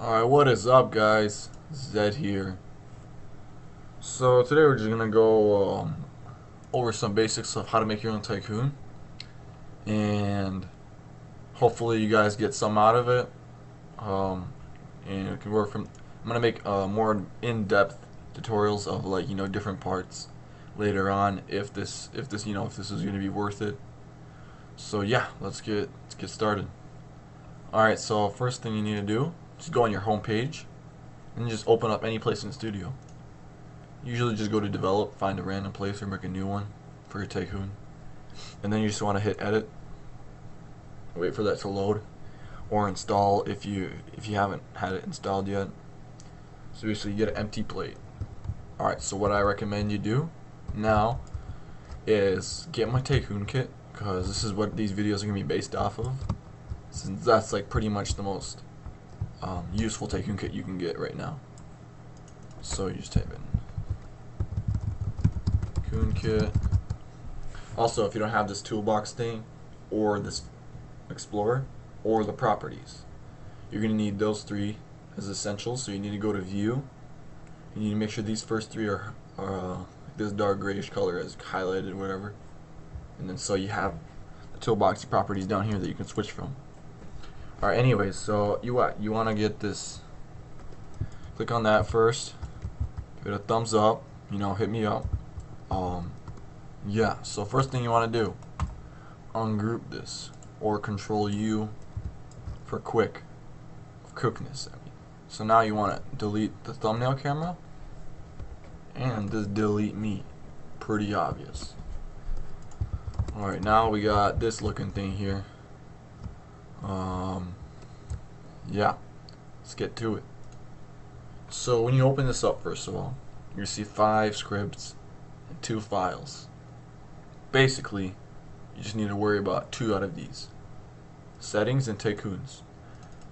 Alright, what is up, guys? Zed here. So today we're just gonna go over some basics of how to make your own tycoon, and hopefully you guys get some out of it. And it can work from. I'm gonna make more in-depth tutorials of different parts later on if this if this is gonna be worth it. So yeah, let's get started. Alright, so first thing you need to do is go on your home page and just open up any place in the studio. Usually just go to develop, find a random place or make a new one for your tycoon. And then you just want to hit edit. Wait for that to load. Or install if you haven't had it installed yet. So basically you get an empty plate. Alright, so what I recommend you do now is get my tycoon kit, because this is what these videos are going to be based off of. Since that's like pretty much the most useful tycoon kit you can get right now. So you just type in tycoon kit. Also, if you don't have this toolbox thing or this explorer or the properties, you're going to need those three as essentials. So you need to go to view. You need to make sure these first three are this dark grayish color is highlighted or whatever. And then so you have the toolbox properties down here that you can switch from. Alright, anyways, so you want to get this. Click on that first. Give it a thumbs up. Hit me up. Yeah. So first thing you want to do, ungroup this, or Control U for quickness. So now you want to delete the thumbnail camera and just delete me. Pretty obvious. Alright, now we got this looking thing here. Yeah, let's get to it. So when you open this up, first of all, you see 5 scripts and 2 files. Basically, you just need to worry about 2 out of these: settings and tycoons.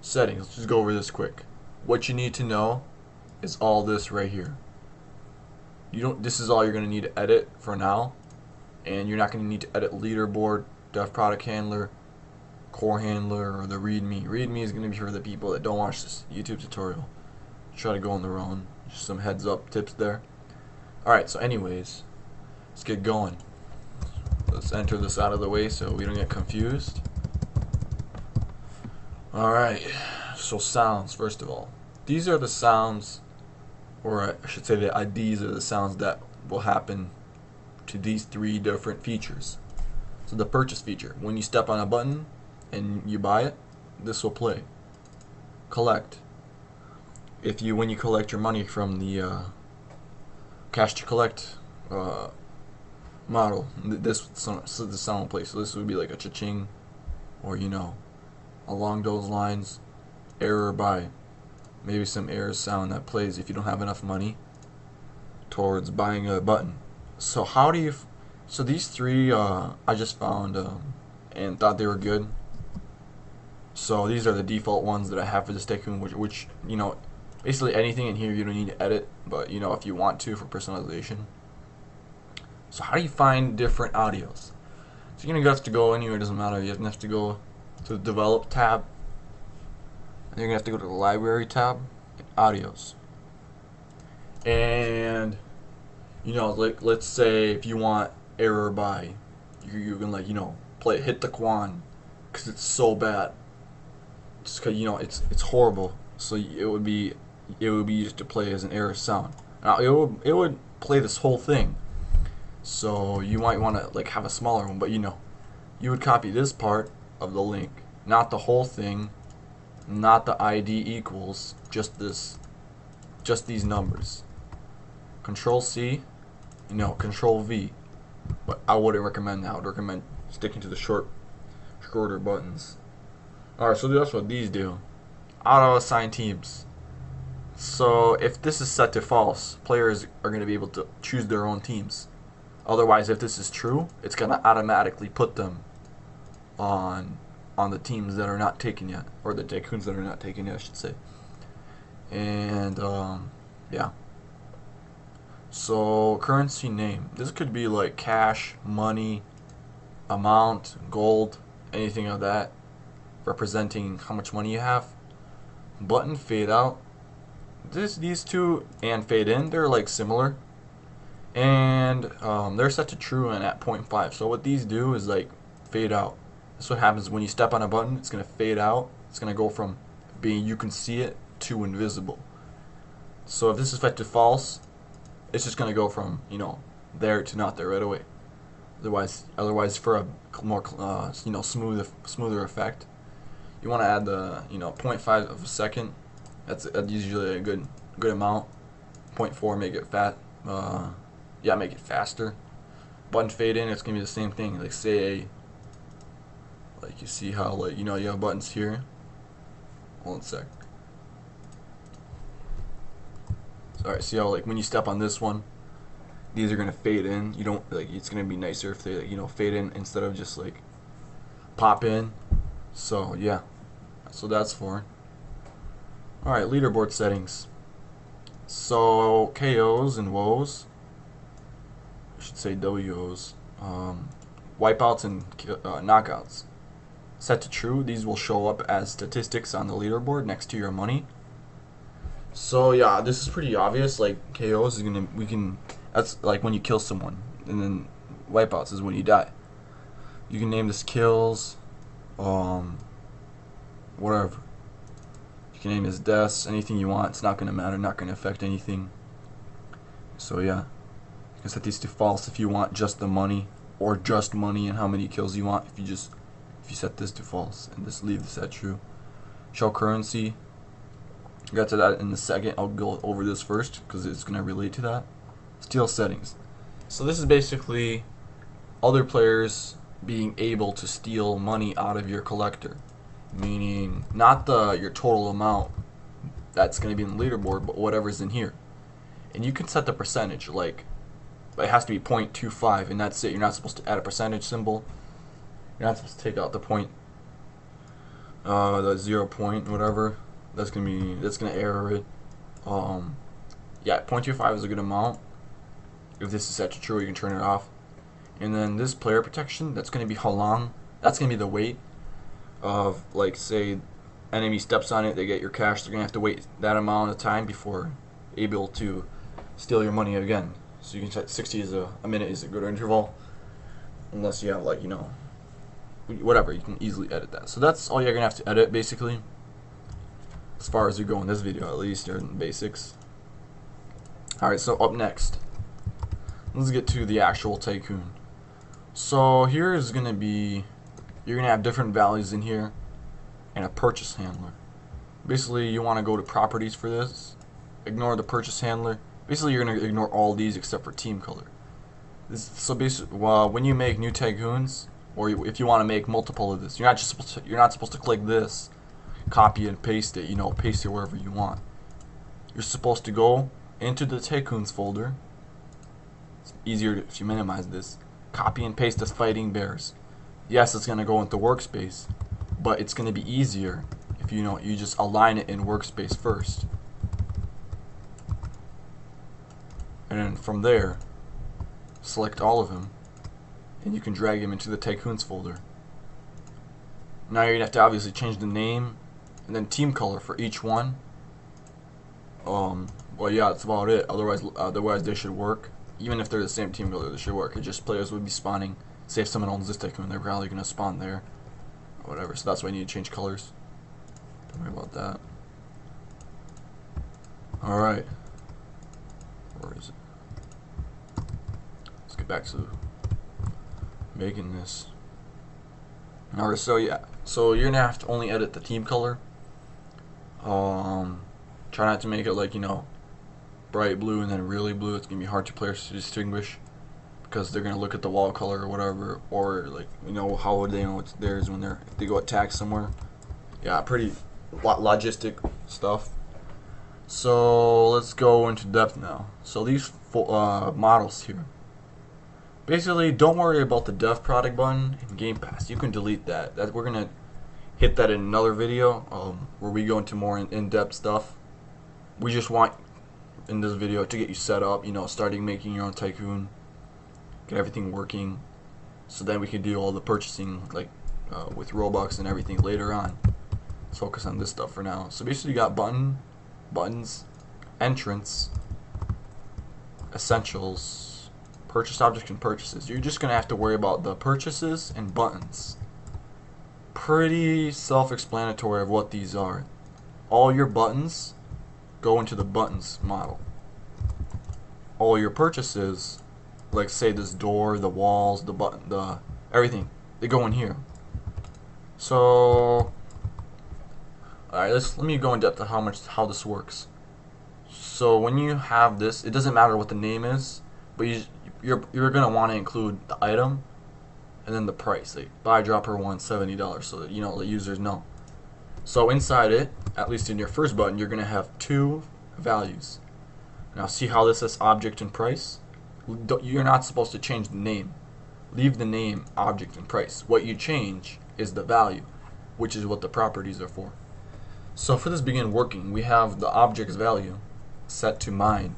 Settings, let's just go over this quick. What you need to know is all this right here. This is all you're going to need to edit for now, and you're not going to need to edit leaderboard, def product handler, core handler, or the readme. Readme is going to be for the people that don't watch this YouTube tutorial. Try to go on their own. Just some heads up tips there. Alright, so anyways, let's get going. Let's enter this out of the way so we don't get confused. Alright, so sounds, first of all. These are the sounds, or I should say that these are the sounds that will happen to these 3 different features. So the purchase feature, when you step on a button and you buy it, this will play. Collect, when you collect your money from the cash to collect model, this sound will play. So this would be like a cha-ching, or along those lines. Error buy, maybe some error sound that plays if you don't have enough money towards buying a button. So so these 3 I just found and thought they were good. So these are the default ones that I have for this tycoon, which basically anything in here you don't need to edit, but if you want to for personalization. So how do you find different audios? So you're gonna have to go anywhere, it doesn't matter. You're gonna have to go to the develop tab, and you're gonna have to go to the library tab, and audios. And like, let's say if you want error by, you can hit the Quan, because it's so bad. Just because it's horrible. So it would be used to play as an error sound. Now it would play this whole thing. So you might want to have a smaller one, but you would copy this part of the link, not the whole thing, not the ID equals, just these numbers. Control C, Control V. But I wouldn't recommend that. I would recommend sticking to the shorter buttons. Alright, so that's what these do. Auto assign teams. So if this is set to false, players are going to be able to choose their own teams. Otherwise, if this is true, it's going to automatically put them on the teams that are not taken yet, or the tycoons that are not taken yet, I should say. And yeah. So currency name. This could be like cash, money, amount, gold, anything of that, representing how much money you have. button, fade out. These two and fade in, they're like similar, and they're set to true and at 0.5. So what these do is like fade out. That's what happens when you step on a button. It's gonna fade out. It's gonna go from being you can see it to invisible. So if this is set to false, it's just gonna go from there to not there right away. Otherwise, for a more smoother effect, you want to add the 0.5 of a second. That's usually a good amount. 0.4 make it make it faster. Button fade in, it's gonna be the same thing. Like say, like you see how you have buttons here. Hold on a sec. Alright, see how when you step on this one, these are gonna fade in. You don't it's gonna be nicer if they fade in instead of just pop in. So yeah, so that's for. Alright, leaderboard settings. So KOs and woes, I should say WOs, wipeouts and knockouts. Set to true. These will show up as statistics on the leaderboard next to your money. So yeah, this is pretty obvious. Like KOs is that's like when you kill someone, and then wipeouts is when you die. You can name this kills, whatever. You can name this deaths, anything you want. It's not gonna matter, not gonna affect anything. So yeah, you can set these to false if you want just the money, or just money and how many kills you want. If you set this to false and just leave this at true. Show currency. Got to that in a second. I'll go over this first because it's gonna relate to that. Steal settings. So this is basically other players being able to steal money out of your collector, meaning not your total amount that's going to be in the leaderboard, but whatever's in here. And you can set the percentage, like it has to be 0.25, and that's it. You're not supposed to add a percentage symbol. You're not supposed to take out the the 0 point whatever. That's gonna error it. Yeah, 0.25 is a good amount. If this is set to true, you can turn it off. And then this player protection, that's going to be how long. That's going to be the wait of, say, enemy steps on it, they get your cash. They're going to have to wait that amount of time before able to steal your money again. So you can set 60 as a minute is a good interval. Unless you have, whatever, you can easily edit that. So that's all you're going to have to edit, basically. As far as you go in this video, at least, or in the basics. Alright, so up next, let's get to the actual Tycoon. So here is going to be, you're going to have different values in here and a purchase handler. Basically, you want to go to properties for this, ignore the purchase handler. Basically, you're going to ignore all these except for team color. So basically, when you make new Tycoons, or if you want to make multiple of this, you're not supposed to click this, copy and paste it, paste it wherever you want. You're supposed to go into the Tycoons folder. It's easier if you minimize this. Copy and paste as fighting bears. Yes, it's gonna go into workspace, but it's gonna be easier if you just align it in workspace first, and then from there, select all of them, and you can drag them into the Tycoons folder. Now you're gonna have to obviously change the name and then team color for each one. Well, yeah, that's about it. Otherwise they should work. Even if they're the same team color, they should work. It just players would be spawning. Say if someone owns this Tycoon, they're probably gonna spawn there, or whatever. So that's why I need to change colors. Don't worry about that. All right. Where is it? Let's get back to making this. All right. So yeah. So you're gonna have to only edit the team color. Try not to make it bright blue and then really blue. It's gonna be hard to players to distinguish because they're gonna look at the wall color or whatever, or how would they know it's theirs if they go attack somewhere? Yeah, pretty logistic stuff. So let's go into depth now. So these models here. Basically, don't worry about the dev product button in Game Pass. You can delete that. We're gonna hit that in another video where we go into more in-depth stuff. We just want in this video to get you set up, starting making your own Tycoon, get everything working, so then we can do all the purchasing with Robux and everything later on. Let's focus on this stuff for now. So basically you got buttons, entrance, essentials, purchase objects, and purchases. You're just gonna have to worry about the purchases and buttons. Pretty self-explanatory of what these are. All your buttons go into the buttons model. All your purchases, like say this door, the walls, the button, the everything, they go in here. So, alright, let me go in depth on how this works. So when you have this, it doesn't matter what the name is, but you're gonna want to include the item and then the price, like buy dropper one $70, so that the users know. So inside it, at least in your first button, you're gonna have two values. Now see how this says object and price? You're not supposed to change the name. Leave the name, object, and price. What you change is the value, which is what the properties are for. So for this begin working, we have the object's value set to mine.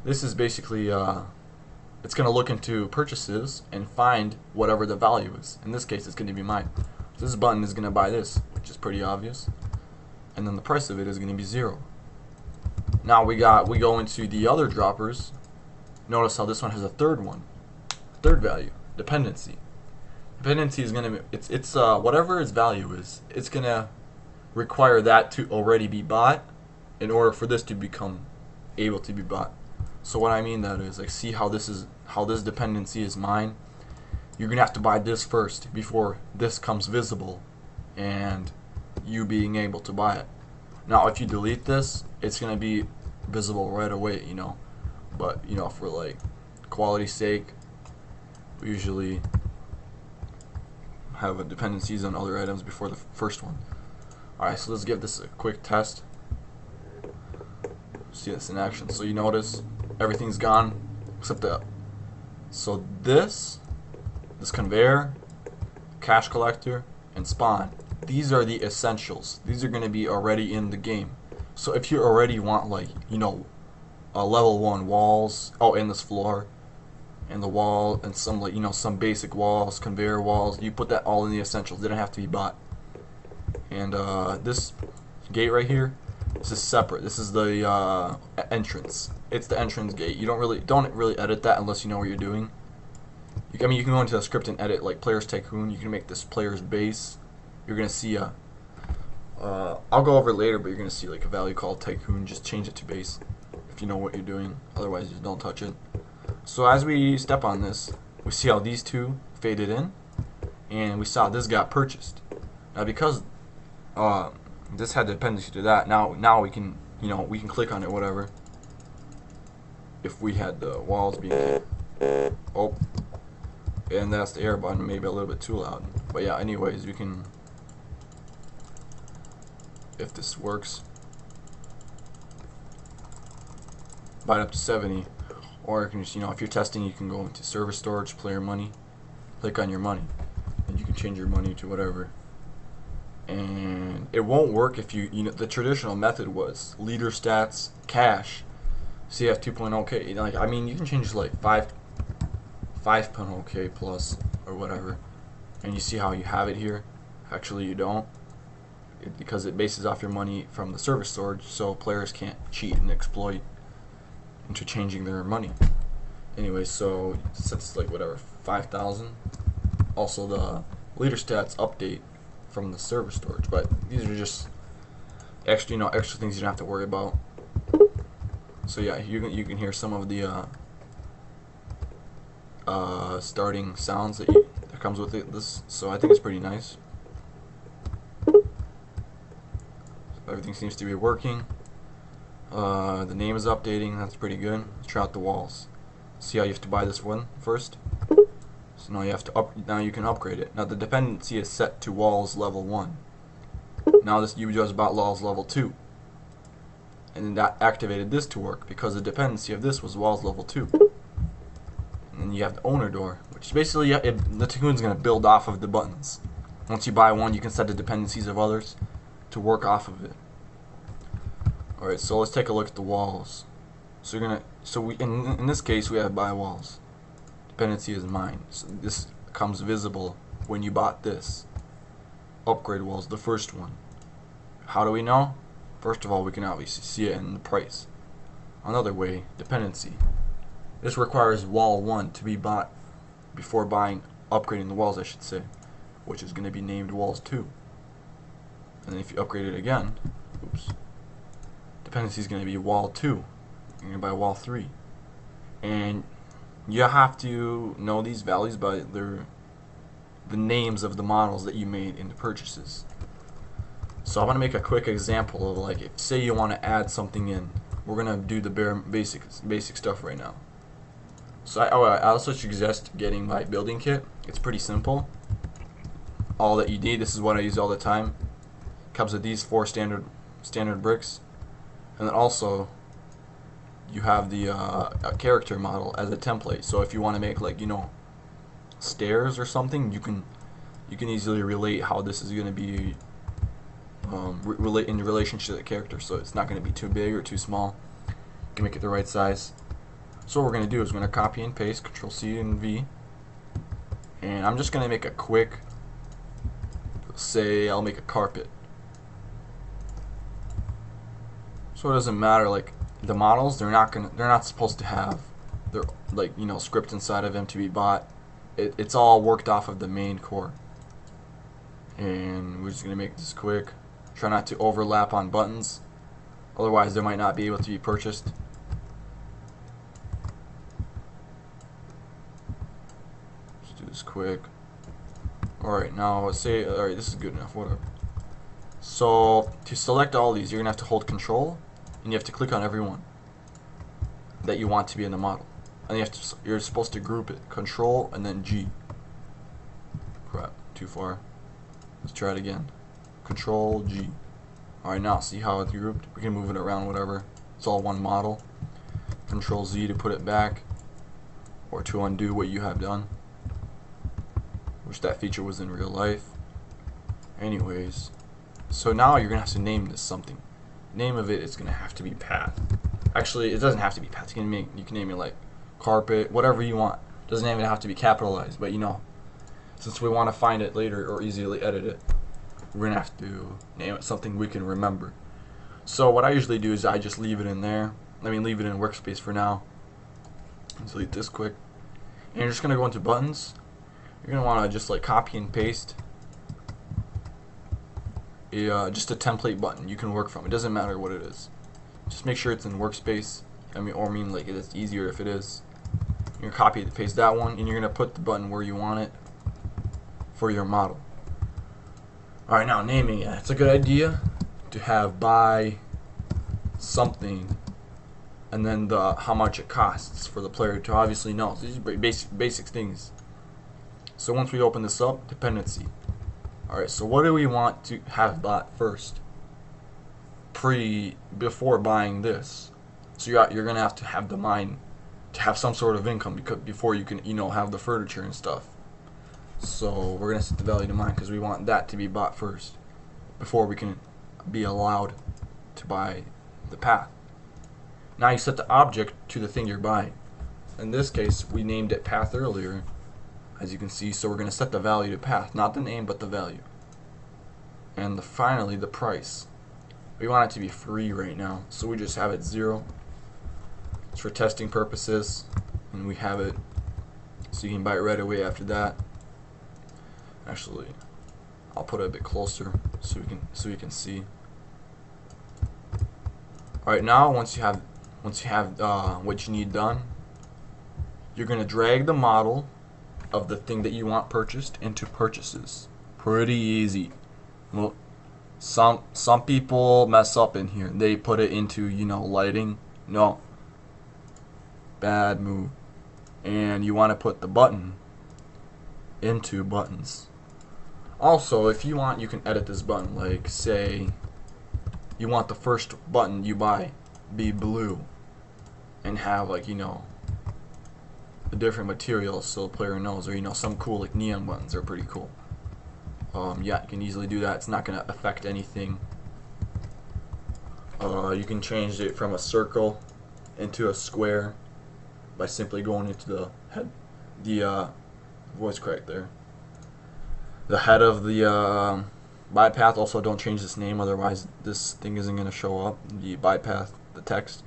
This is basically it's going to look into purchases and find whatever the value is. In this case, it's going to be mine. So this button is going to buy this, which is pretty obvious, and then the price of it is going to be 0. Now we go into the other droppers. Notice how this one has a third value, dependency. Dependency is going to be it's whatever its value is. It's going to require that to already be bought in order for this to become able to be bought. So what I mean that is, like, see how this dependency is mine. You're gonna have to buy this first before this comes visible and you being able to buy it. Now if you delete this, it's gonna be visible right away, but for like quality's sake, we usually have a dependencies on other items before the first one. Alright, so let's give this a quick test. See this in action. So you notice everything's gone except the. So this conveyor, cash collector, and spawn. These are the essentials. These are going to be already in the game. So if you already want, like, level 1 walls, in this floor, and the wall, and some, like, some basic walls, conveyor walls, you put that all in the essentials. They don't have to be bought. And this gate right here, this is separate. This is the entrance. It's the entrance gate. You don't really edit that unless you know what you're doing. You can go into the script and edit, like player's Tycoon. You can make this player's base. You're gonna see I'll go over it later, but you're gonna see like a value called Tycoon. Just change it to base if you know what you're doing. Otherwise, just don't touch it. So as we step on this, we see how these two faded in, and we saw this got purchased. Now because this had dependency to that. Now we can we can click on it, whatever. If we had the walls being and that's the air button, maybe a little bit too loud. But yeah, anyways, you can, if this works, buy it up to 70, or you can just if you're testing, you can go into server storage, player money, click on your money, and you can change your money to whatever. And it won't work if the traditional method was leader stats, cash, CF 2.0K. Like, I mean, you can change like 5.0K plus or whatever, and you see how you have it here. Actually, you don't, because it bases off your money from the server storage, so players can't cheat and exploit into changing their money. Anyway, so it sets like whatever 5,000. Also, the leader stats update from the server storage, but these are just extra extra things you don't have to worry about. So yeah, you can hear some of the starting sounds that comes with it. So I think it's pretty nice. Everything seems to be working. The name is updating. That's pretty good. Let's try out the walls. See how you have to buy this one first. So now you have to now you can upgrade it. Now the dependency is set to walls level 1. Now you just bought walls level 2. And then that activated this to work because the dependency of this was walls level 2. And then you have the owner door, which basically the Tycoon is going to build off of the buttons. Once you buy one, you can set the dependencies of others to work off of it. Alright, so let's take a look at the walls. So in this case we have buy walls. Dependency is mine. So this comes visible when you bought this. Upgrade walls, the first one. How do we know? First of all, we can obviously see it in the price. Another way, dependency. This requires wall 1 to be bought before upgrading the walls, I should say, which is going to be named walls 2. And then if you upgrade it again, dependency is going to be wall 2. You're going to buy wall 3. And you have to know these values by the names of the models that you made in the purchases. So I want to make a quick example of, like, if say you want to add something in. We're going to do the bare basic stuff right now. So I also suggest getting my building kit. It's pretty simple. All that you need, this is what I use all the time. Comes with these 4 standard bricks. And then also you have the a character model as a template. So if you want to make, like, stairs or something, you can easily relate how this is going to be relate in relationship to the character. So it's not going to be too big or too small. You can make it the right size. So what we're going to do is we're going to copy and paste, Control C and V, and I'm just going to make a quick, say I'll make a carpet. So it doesn't matter, like, the models, they're not supposed to have their, like, script inside of them to be bought. It's all worked off of the main core. And we're just going to make this quick. Try not to overlap on buttons, otherwise they might not be able to be purchased. Let's do this quick. Alright, now let's say, alright, this is good enough, whatever. So to select all these, you're going to have to hold Control, and you have to click on every one that you want to be in the model. And you're supposed to group it, Control and then G. Crap, too far. Let's try it again. Control G. Alright, now see how it's grouped? We can move it around, whatever. It's all one model. Control Z to put it back, or to undo what you have done. Wish that feature was in real life. Anyways, so now you're gonna have to name this something. Name of it is gonna have to be path. Actually, it doesn't have to be path. You can name it like carpet, whatever you want. Doesn't even have to be capitalized, but since we want to find it later or easily edit it, we're gonna have to name it something we can remember. So what I usually do is I just leave it in there. Leave it in workspace for now. Let's delete this quick. And you're just gonna go into buttons. You're gonna want to just like copy and paste just a template button you can work from. It doesn't matter what it is. Just make sure it's in workspace. Like it's easier if it is. You're gonna copy and paste that one, and you're gonna put the button where you want it for your model. Alright, now naming it. It's a good idea to have buy something and then how much it costs for the player to obviously know. So these are basic things. So once we open this up, dependency. Alright, so what do we want to have bought first? Before buying this. So you're gonna have to have the mind to have some sort of income before you can have the furniture and stuff. So we're gonna set the value to mine because we want that to be bought first before we can be allowed to buy the path. Now you set the object to the thing you're buying. In this case, we named it path earlier, as you can see. So we're gonna set the value to path, not the name but the value. And finally the price. We want it to be free right now, so we just have it 0. It's for testing purposes, and we have it so you can buy it right away after that. Actually, I'll put it a bit closer so you can see. Alright, now once you have what you need done, you're gonna drag the model of the thing that you want purchased into purchases. Pretty easy. Well, some people mess up in here. They put it into lighting. No, bad move. And you want to put the button into buttons. Also, if you want, you can edit this button. Like, say you want the first button you buy be blue and have, like, a different material so the player knows, or some cool, like, neon buttons are pretty cool. Yeah, you can easily do that. It's not going to affect anything. You can change it from a circle into a square by simply going into the voice crack there. The head of the Bypath, also don't change this name, otherwise this thing isn't going to show up. The bypath, the text.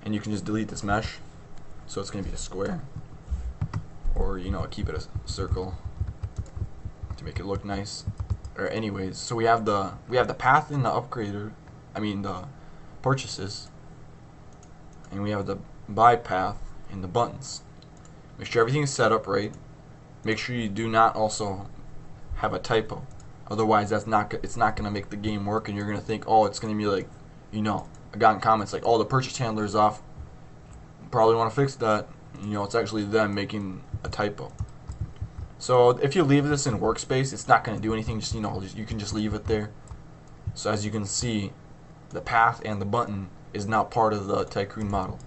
And you can just delete this mesh, so it's going to be a square. Or, you know, keep it a circle to make it look nice. Or anyways, so we have the path in the upgrader, the purchases, and we have the bypath in the buttons. Make sure everything is set up right. Make sure you do not also have a typo. Otherwise, it's not going to make the game work, and you're going to think, oh, it's going to be like, you know, I got in comments like, oh, the purchase handler is off. Probably want to fix that. You know, it's actually them making a typo. So if you leave this in workspace, it's not going to do anything. Just, you know, you can just leave it there. So as you can see, the path and the button is now part of the Tycoon model.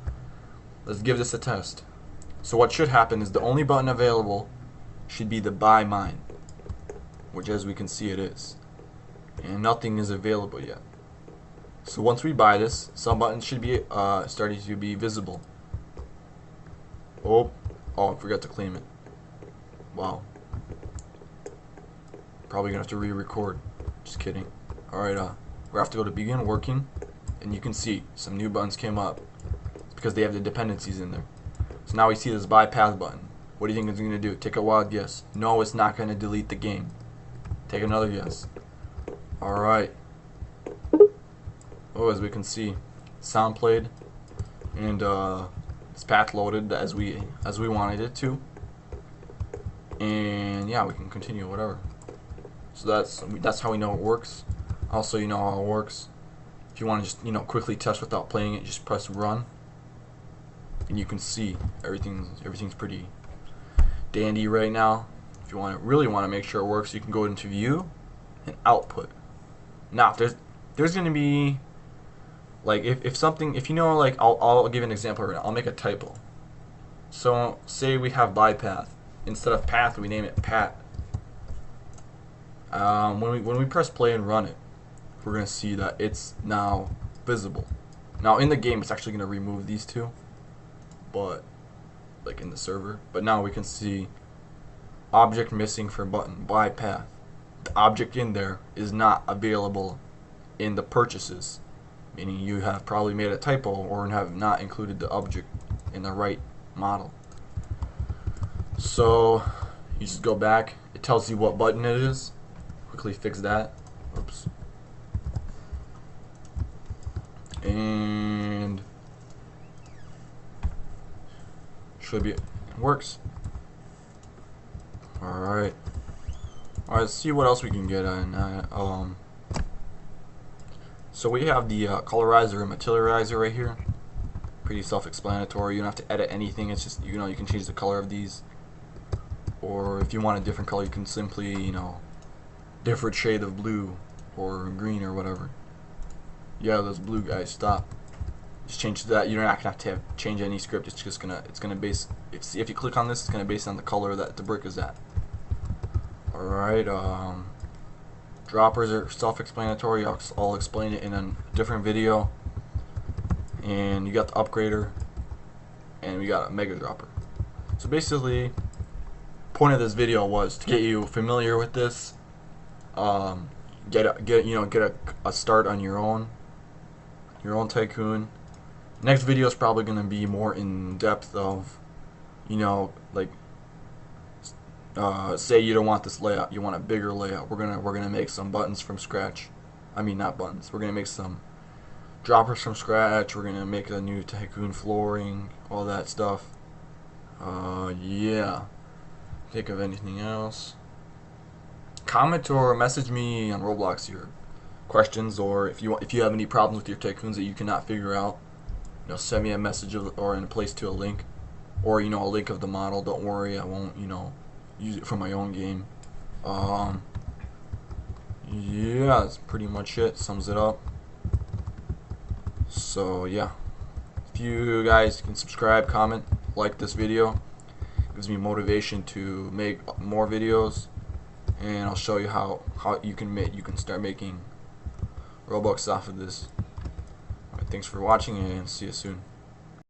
Let's give this a test. So what should happen is the only button available should be the buy mine, which as we can see it is, and nothing is available yet. So once we buy this, some buttons should be starting to be visible. Oh, I forgot to claim it. Wow. Probably gonna have to re-record. Just kidding. Alright, we have to go to begin working, and you can see some new buttons came up. It's because they have the dependencies in there. So now we see this bypass button. What do you think it's gonna do? Take a wild guess. No, it's not gonna delete the game. Take another guess. Alright. Oh, as we can see, sound played, and this path loaded as we wanted it to. And yeah, we can continue, whatever. So that's how we know it works. Also, you know how it works. If you want to just, you know, quickly test without playing it, just press run, and you can see everything's pretty dandy right now. If you really want to make sure it works, you can go into view and output. Now, if there's going to be like if you know, like I'll give an example right now. I'll make a typo. So say we have bypath. Instead of path, we name it pat. When we press play and run it, we're gonna see that it's now visible. Now in the game, it's actually gonna remove these two, but like in the server. But now we can see object missing for button bypath. The object in there is not available in the purchases, meaning you have probably made a typo or have not included the object in the right model. So you just go back. It tells you what button it is. Quickly fix that. Oops. And should be it works. Alright, let's see what else we can get on. So we have the Colorizer and Materializer right here. Pretty self-explanatory. You don't have to edit anything. It's just, you know, you can change the color of these. Or if you want a different color, you can simply, you know, different shade of blue or green or whatever. Yeah, those blue guys, stop. Just change that. You're not gonna have to change any script. It's just gonna base. If you click on this, it's gonna base on the color that the brick is at. All right. Droppers are self-explanatory. I'll explain it in a different video. And you got the upgrader, and we got a mega dropper. So basically, point of this video was to get you familiar with this. Get a start on your own Tycoon. Next video is probably going to be more in depth of, you know, like say you don't want this layout, you want a bigger layout. We're gonna make some buttons from scratch. Not buttons. We're gonna make some droppers from scratch. We're gonna make a new Tycoon flooring, all that stuff. Yeah. Think of anything else? Comment or message me on Roblox your questions, or if you have any problems with your Tycoons that you cannot figure out, you know, send me a message or in a place to a link, or you know, a link of the model. Don't worry, I won't, you know, use it for my own game. Yeah, that's pretty much it. Sums it up. So yeah, if you guys can subscribe, comment, like this video, it gives me motivation to make more videos, and I'll show you how you can start making Robux off of this. Alright, thanks for watching, and see you soon.